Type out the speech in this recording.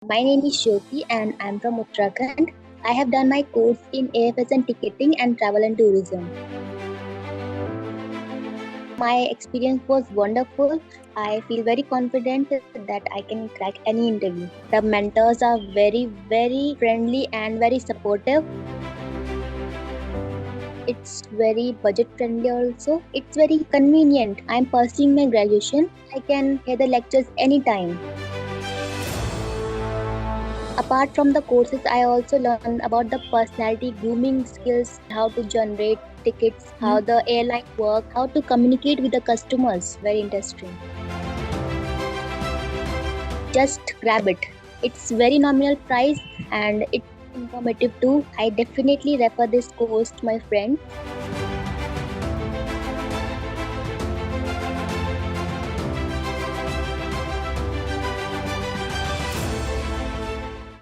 My name is Jyoti and I'm from Uttarakhand. I have done my course in AFS and ticketing and travel and tourism. My experience was wonderful. I feel very confident that I can crack any interview. The mentors are very friendly and very supportive. It's very budget friendly also. It's very convenient. I'm pursuing my graduation. I can hear the lectures anytime. Apart from the courses, I also learned about the personality grooming skills, how to generate tickets, how the airline work, how to communicate with the customers. Very interesting. Just grab it. It's very nominal price and it's informative too. I definitely refer this course to my friends.